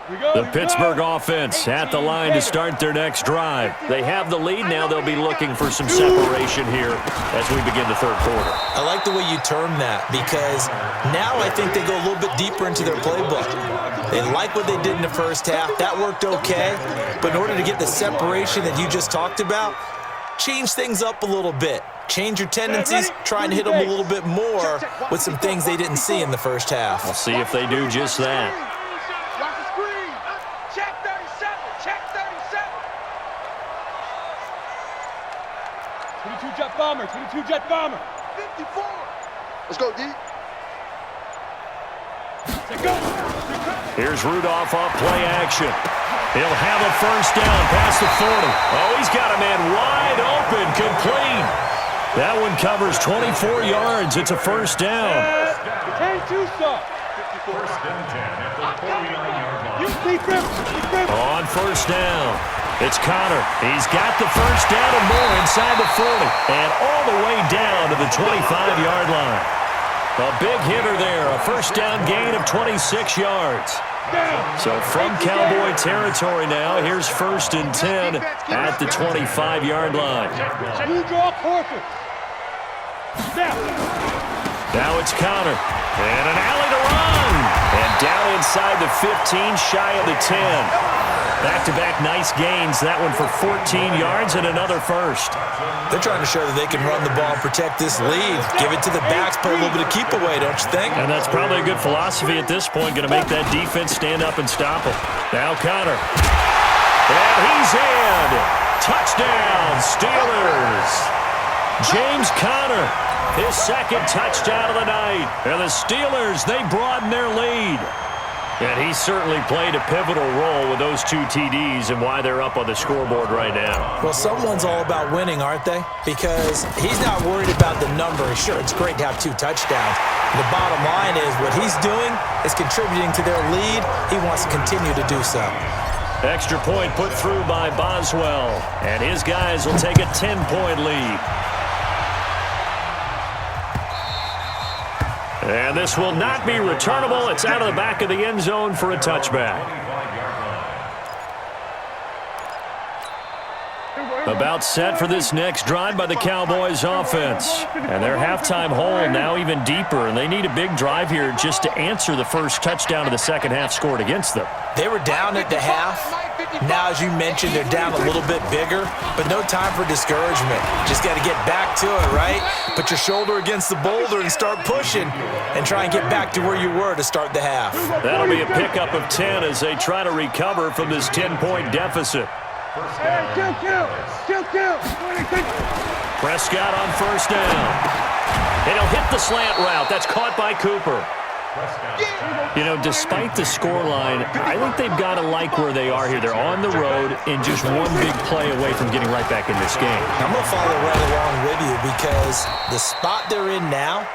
The Pittsburgh offense at the line to start their next drive. They have the lead now. They'll be looking for some separation here as we begin the third quarter. I like the way you term that because now I think they go a little bit deeper into their playbook. They like what they did in the first half. That worked okay. But in order to get the separation that you just talked about, change things up a little bit. Change your tendencies, trying to hit them a little bit more with some things they didn't see in the first half. We'll see if they do just that. Watch the screen. Check 37. Check 37. 22 jet bomber. 22 jet bomber. 54. Let's go, D. Here's Rudolph off play action. He'll have a first down past the 40. Oh, he's got a man wide open, complete. That one covers 24 yards. It's a first down. On first down, it's Connor. He's got the first down and more inside the 40 and all the way down to the 25-yard line. A big hitter there, a first down gain of 26 yards. So from Cowboy territory now, here's 1st and 10 at the 25-yard line. Now it's Connor. And an alley to run. And down inside the 15, shy of the 10. Back-to-back nice gains. That one for 14 yards and another first. They're trying to show that they can run the ball and protect this lead. Give it to the backs, play a little bit of keep away, don't you think? And that's probably a good philosophy at this point. Going to make that defense stand up and stop them. Now Connor. And he's in. Touchdown, Steelers. James Conner, his second touchdown of the night. And the Steelers, they broaden their lead. And he certainly played a pivotal role with those 2 TDs and why they're up on the scoreboard right now. Well, someone's all about winning, aren't they? Because he's not worried about the number. Sure, it's great to have 2 touchdowns. The bottom line is what he's doing is contributing to their lead. He wants to continue to do so. Extra point put through by Boswell. And his guys will take a 10-point lead. And this will not be returnable. It's out of the back of the end zone for a touchback. About set for this next drive by the Cowboys offense. And their halftime hole now even deeper. And they need a big drive here just to answer the first touchdown of the second half scored against them. They were down at the half. Now, as you mentioned, they're down a little bit bigger, but no time for discouragement. Just got to get back to it, right? Put your shoulder against the boulder and start pushing and try and get back to where you were to start the half. That'll be a pickup of 10 as they try to recover from this 10-point deficit. Prescott on first down. And he'll hit the slant route. That's caught by Cooper. You know, despite the scoreline, I think they've got to like where they are here. They're on the road and just one big play away from getting right back in this game. I'm going to follow right along with you because the spot they're in now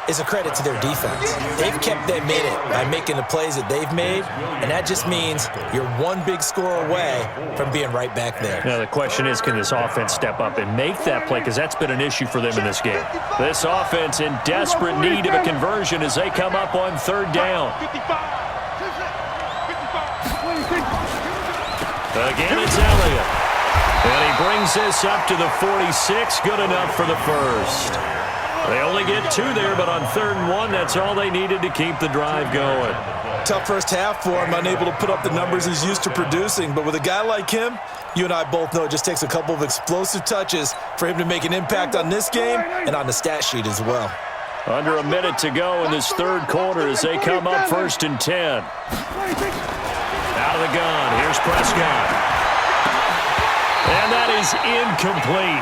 is a credit to their defense. They've kept them in it by making the plays that they've made, and that just means you're one big score away from being right back there. Now, the question is, can this offense step up and make that play? Because that's been an issue for them in this game. This offense in desperate need of a conversion as they come up on third down. Again, it's Elliott. And he brings this up to the 46. Good enough for the first. They only get 2 there, but on 3rd and 1, that's all they needed to keep the drive going. Tough first half for him, unable to put up the numbers he's used to producing. But with a guy like him, you and I both know it just takes a couple of explosive touches for him to make an impact on this game and on the stat sheet as well. Under a minute to go in this third quarter as they come up 1st and 10. Out of the gun, here's Prescott. And that is incomplete.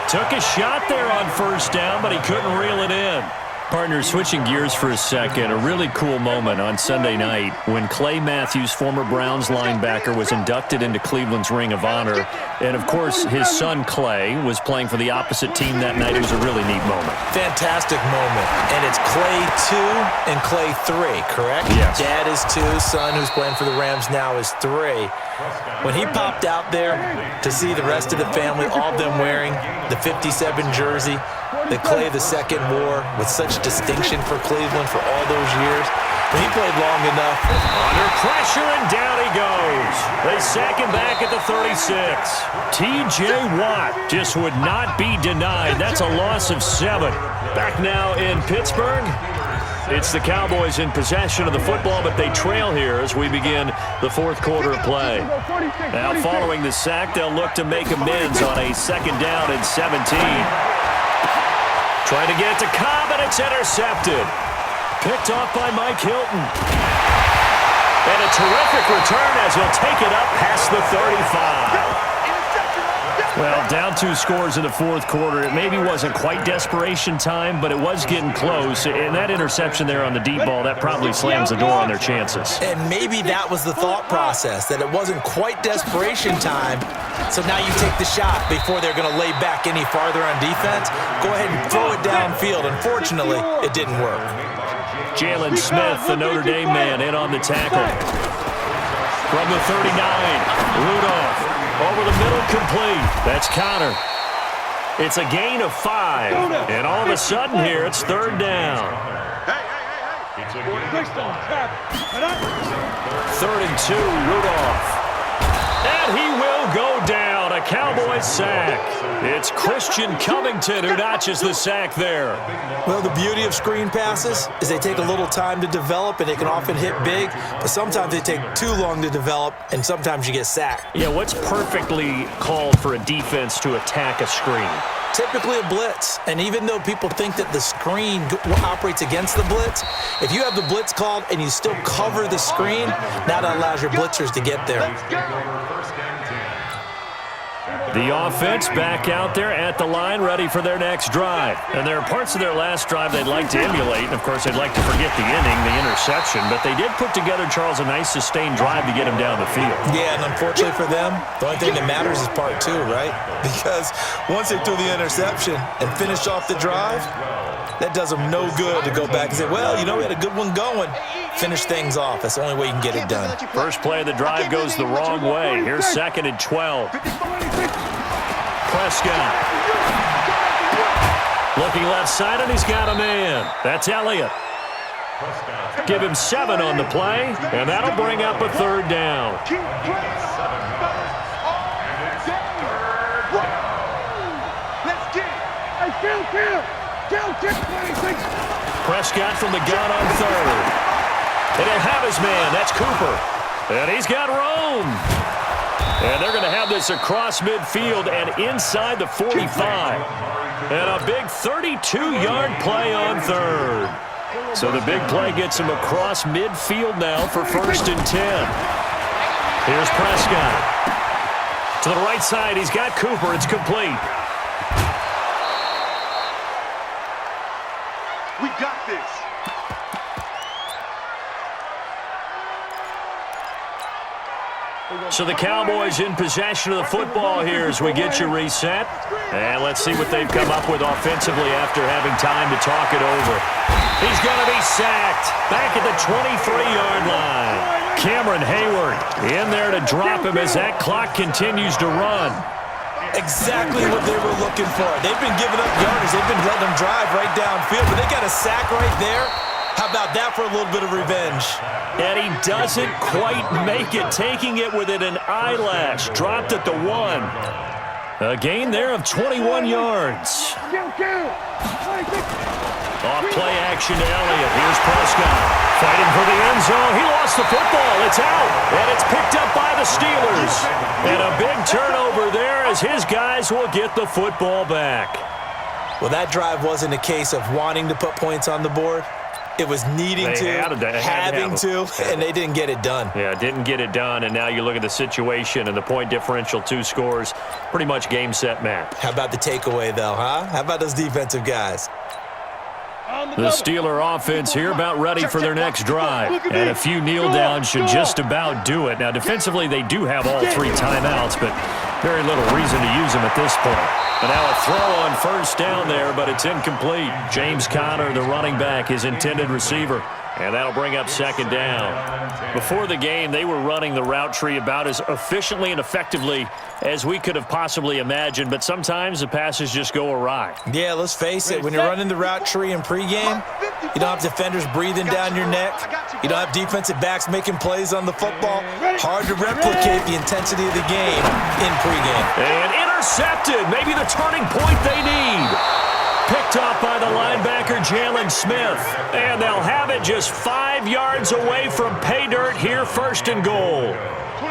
Took a shot there on first down, but he couldn't reel it in. Partner, switching gears for a second, a really cool moment on Sunday night when Clay Matthews, former Browns linebacker, was inducted into Cleveland's Ring of Honor. And, of course, his son Clay was playing for the opposite team that night. It was a really neat moment. Fantastic moment. And it's Clay 2 and Clay 3, correct? Yes. Dad is 2, son who's playing for the Rams now is 3. When he popped out there to see the rest of the family, all of them wearing the 57 jersey that Clay II wore with such distinction for Cleveland for all those years, He played long enough. Under pressure, and down he goes. They sack him back at the 36. T.J. Watt just would not be denied. That's a loss of 7. Back now in Pittsburgh. It's the Cowboys in possession of the football, but they trail here as we begin the fourth quarter of play. Now, following the sack, they'll look to make amends on a 2nd down and 17. Trying to get it to Cobb, and it's intercepted. Picked off by Mike Hilton. And a terrific return as he'll take it up past the 35. Well, down 2 scores in the fourth quarter. It maybe wasn't quite desperation time, but it was getting close. And that interception there on the deep ball, that probably slams the door on their chances. And maybe that was the thought process, that it wasn't quite desperation time. So now you take the shot before they're going to lay back any farther on defense. Go ahead and throw it downfield. Unfortunately, it didn't work. Jalen Smith, the Notre Dame man, in on the tackle. From the 39, Rudolph. Over the middle, complete. That's Connor. It's a gain of 5. And all of a sudden here, it's 3rd down. 3rd and 2, Rudolph. And he will go down. A Cowboys sack. It's Christian Covington who notches the sack there. Well, the beauty of screen passes is they take a little time to develop, and they can often hit big, but sometimes they take too long to develop, and sometimes you get sacked. Yeah, what's perfectly called for a defense to attack a screen? Typically a blitz, and even though people think that the screen operates against the blitz, if you have the blitz called and you still cover the screen, now that allows your blitzers to get there. The offense back out there at the line, ready for their next drive. And there are parts of their last drive they'd like to emulate. And, of course, they'd like to forget the inning, the interception. But they did put together, Charles, a nice sustained drive to get him down the field. Yeah, and unfortunately for them, the only thing that matters is part 2, right? Because once they threw the interception and finished off the drive, that does them no good to go back and say, well, you know, we had a good one going. Finish things off. That's the only way you can get it done. First play of the drive goes the wrong way. Here's 2nd and 12. Prescott. Looking left side, and he's got a man. That's Elliott. Give him 7 on the play, and that'll bring up a 3rd down. Prescott from the gun on 3rd. And he'll have his man. That's Cooper. And he's got room. And they're going to have this across midfield and inside the 45. And a big 32-yard play on 3rd. So the big play gets him across midfield now for 1st and 10. Here's Prescott. To the right side, he's got Cooper. It's complete. We got this. So the Cowboys in possession of the football here as we get you reset. And let's see what they've come up with offensively after having time to talk it over. He's going to be sacked back at the 23-yard line. Cameron Hayward in there to drop him as that clock continues to run. Exactly what they were looking for. They've been giving up yardage. They've been letting them drive right downfield, but they got a sack right there. How about that for a little bit of revenge? And he doesn't quite make it, taking it within an eyelash. Dropped at the 1. A gain there of 21 yards. Off play action to Elliott. Here's Prescott. Fighting for the end zone. He lost the football. It's out. And it's picked up by the Steelers. And a big turnover there as his guys will get the football back. Well, that drive wasn't a case of wanting to put points on the board. It was needing having to, and they didn't get it done. Yeah, didn't get it done, and now you look at the situation and the point differential, 2 scores, pretty much game, set, match. How about the takeaway, though, huh? How about those defensive guys? The Steeler offense here about ready for their next drive. And a few kneel downs should just about do it. Now, defensively, they do have all 3 timeouts, but Very little reason to use him at this point. And now a throw on first down there, but it's incomplete. James Conner, the running back, his intended receiver. And that'll bring up second down. Before the game, they were running the route tree about as efficiently and effectively as we could have possibly imagined, but sometimes the passes just go awry. Yeah, let's face it. When you're running the route tree in pregame, you don't have defenders breathing down your neck. You don't have defensive backs making plays on the football. Hard to replicate the intensity of the game in pregame. And intercepted. Maybe the turning point they need. Picked off by the linebacker, Jalen Smith. And they'll have it just 5 yards away from pay dirt here, first and goal.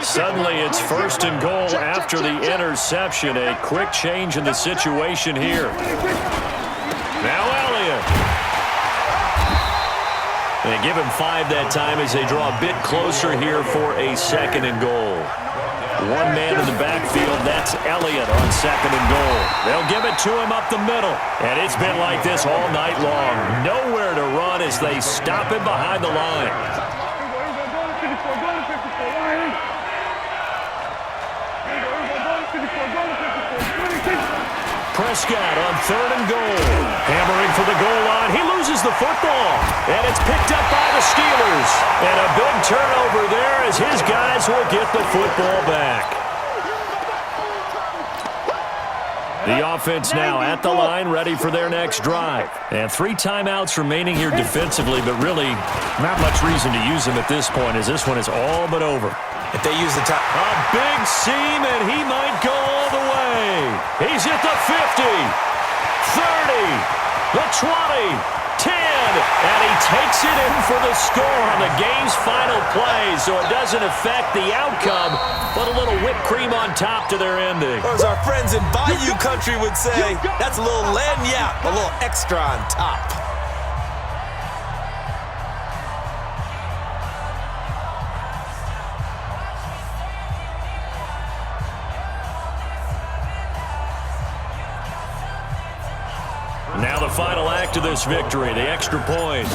Suddenly it's first and goal after the interception. A quick change in the situation here. Now Elliott. They give him 5 that time as they draw a bit closer here for a second and goal. One man in the backfield, that's Elliott on second and goal. They'll give it to him up the middle. And it's been like this all night long. Nowhere to run as they stop him behind the line. Prescott on third and goal. Hammering for the goal line. He loses the football. And it's picked up by the Steelers. And a big turnover there as his guys will get the football back. The offense now at the line, ready for their next drive. And 3 timeouts remaining here defensively, but really not much reason to use them at this point as this one is all but over. If they use the time. A big seam, and he might go all the way. He's at the 50, 30, the 20, 10, and he takes it in for the score on the game's final play, so it doesn't affect the outcome, but a little whipped cream on top to their ending. Or as our friends in Bayou Country would say, that's a little lagniappe, a little extra on top. Now the final act of this victory, the extra point.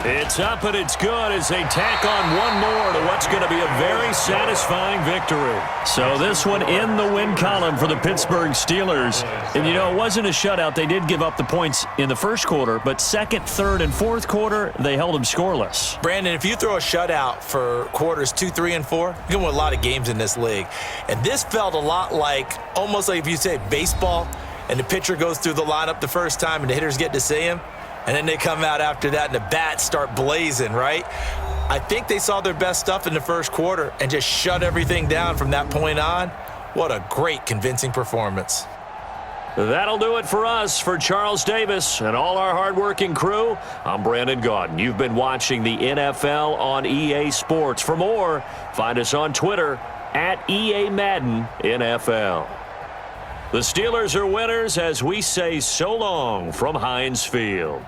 It's up and it's good as they tack on one more to what's going to be a very satisfying victory. So this one in the win column for the Pittsburgh Steelers. And, you know, it wasn't a shutout. They did give up the points in the first quarter, but second, third, and fourth quarter, they held them scoreless. Brandon, if you throw a shutout for quarters 2, 3, and 4, you're going to win a lot of games in this league. And this felt a lot like, almost like if you say baseball, and the pitcher goes through the lineup the first time and the hitters get to see him, and then they come out after that and the bats start blazing, right? I think they saw their best stuff in the first quarter and just shut everything down from that point on. What a great, convincing performance. That'll do it for us. For Charles Davis and all our hardworking crew, I'm Brandon Gaudin. You've been watching the NFL on EA Sports. For more, find us on Twitter at EA Madden NFL. The Steelers are winners as we say so long from Heinz Field.